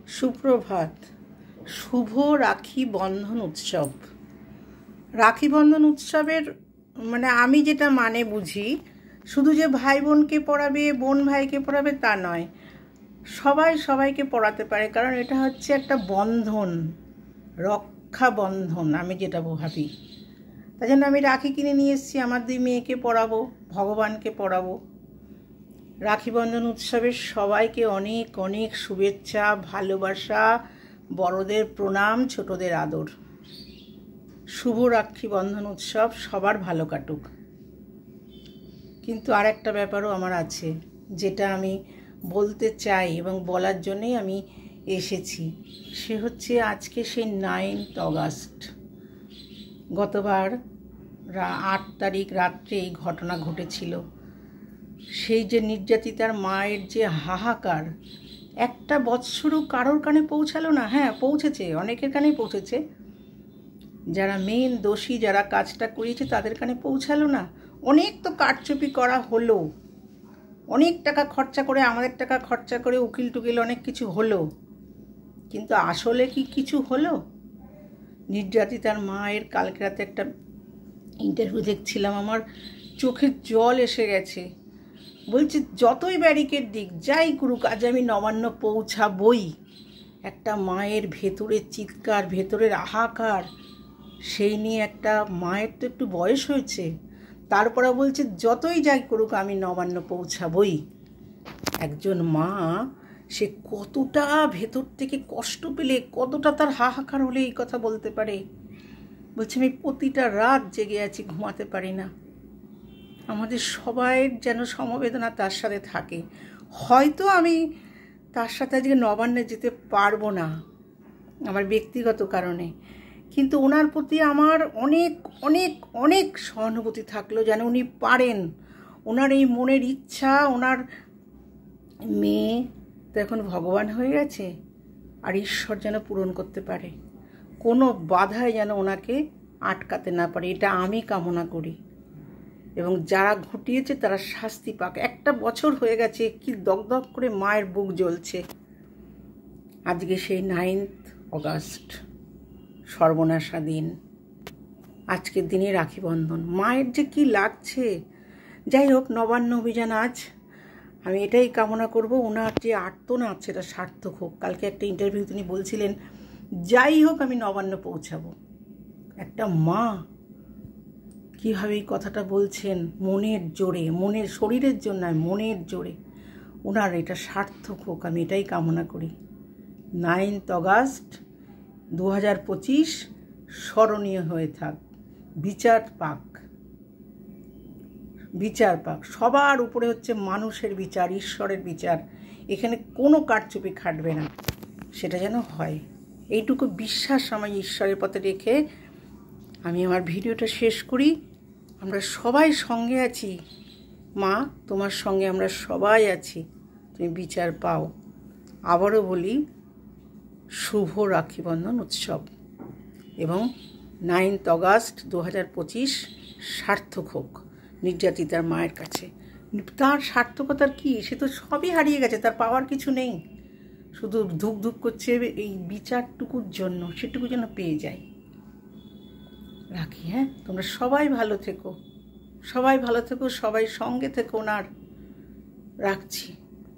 সুপ্রভাত। শুভ রাখি বন্ধন উৎসব। রাখি বন্ধন উৎসবের আমি যেটা বুঝি, শুধু যে ভাই বোনকে পড়াবে, বোন ভাইকে পড়াবে তা নয়, সবাই সবাইকে পড়াতে পারে। কারণ এটা হচ্ছে একটা বন্ধন, রক্ষা বন্ধন, আমি যেটা ভাবি। তাই জন্য আমি রাখি কিনে নিয়ে এসেছি, আমার 2 মেয়েকে পড়াবো, ভগবানকে পড়াবো। রাখি বন্ধন উৎসবের সবাইকে অনেক অনেক শুভেচ্ছা, ভালোবাসা, বড়দের প্রণাম, ছোটদের আদর। শুভ রাখি বন্ধন উৎসব সবার ভালো কাটুক। কিন্তু আর একটা ব্যাপারও আমার আছে, যেটা আমি বলতে চাই এবং বলার জন্যই আমি এসেছি। সে হচ্ছে আজকে সেই 9th অগাস্ট। গতবার 8 তারিখ রাত্রে এই ঘটনা ঘটেছিল। সেই যে নির্যাতিতার মায়ের যে হাহাকার, একটা বৎসরও কারোর কানে পৌঁছালো না। হ্যাঁ, পৌঁছেছে, অনেকের কানেই পৌঁছেছে। যারা মেন দোষী, যারা কাজটা করিয়েছে তাদের কানে পৌঁছালো না। অনেক তো কারচুপি করা হলো, অনেক টাকা খরচা করে, আমাদের টাকা খরচা করে উকিল টুকিল অনেক কিছু হলো, কিন্তু আসলে কি কিছু হলো? নির্যাতিতার মায়ের কালকে রাতে একটা ইন্টারভিউ দেখছিলাম, আমার চোখে জল এসে গেছে। বলছে যতই ব্যারিকেড দিক, যাই করুক, আজ আমি নবান্ন পৌঁছাবই। একটা মায়ের ভেতরের চিৎকার, ভেতরের হাহাকার, সেই নিয়ে একটা মায়ের তো একটু বয়স হয়েছে, তারপরে বলছে যতই যাই করুক আমি নবান্ন পৌঁছাবই। একজন মা, সে কতটা ভেতর থেকে কষ্ট পেলে, কতটা তার হাহাকার হলে এই কথা বলতে পারে। বলছে আমি প্রতিটা রাত জেগে আছি, ঘুমাতে পারি না। আমাদের সবাইয়ের যেন সমবেদনা তার সাথে থাকে। হয়তো আমি তার সাথে আজকে নবান্নে যেতে পারবো না আমার ব্যক্তিগত কারণে, কিন্তু ওনার প্রতি আমার অনেক অনেক অনেক সহানুভূতি থাকলো, যেন উনি পারেন। ওনার এই মনের ইচ্ছা, ওনার মেয়ে তো এখন ভগবান হয়ে গেছে, আর ঈশ্বর যেন পূরণ করতে পারে। কোনো বাধায় যেন ওনাকে আটকাতে না পারে, এটা আমি কামনা করি। এবং যারা ঘটিয়েছে তারা শাস্তি পাক। 1 বছর হয়ে গেছে, কি দগদগ করে মায়ের বুক জ্বলছে। আজকে সেই 9th অগাস্ট, সর্বনাশা দিন। আজকের দিনে রাখি বন্ধন, মায়ের যে কি লাগছে। যাই হোক, নবান্ন অভিযান আজ, আমি এটাই কামনা করব ওনার যে আর্তনাদ সেটা সার্থক হোক। কালকে একটা ইন্টারভিউ তিনি বলছিলেন, যাই হোক আমি নবান্ন পৌঁছাবো। একটা মা কীভাবে এই কথাটা বলছেন, মনের জোরে, মনের, শরীরের জন্য নয়, মনের জোরে। ওনার এটা সার্থক হোক, আমি এটাই কামনা করি। 9th অগাস্ট 2025 স্মরণীয় হয়ে থাক। বিচার পাক, বিচার পাক। সবার উপরে হচ্ছে মানুষের বিচার, ঈশ্বরের বিচার। এখানে কোনো কারচুপি খাটবে না, সেটা যেন হয়। এইটুকু বিশ্বাস আমি ঈশ্বরের পথে রেখে আমি আমার ভিডিওটা শেষ করি। আমরা সবাই সঙ্গে আছি মা, তোমার সঙ্গে আমরা সবাই আছি, তুমি বিচার পাও। আবারও বলি, শুভ রাখি বন্ধন উৎসব এবং 9th অগাস্ট 2025 সার্থক হোক নির্যাতিতার মায়ের কাছে। তার সার্থকতার কি, সে তো সবই হারিয়ে গেছে, তার পাওয়ার কিছু নেই, শুধু ধুক ধুক করছে এই বিচারটুকুর জন্য, সেটুকু যেন পেয়ে যায়। রাখি। হ্যাঁ, তোমরা সবাই ভালো থেকো, সবাই ভালো থেকো, সবাই সঙ্গে থেকো ওনার। রাখছি।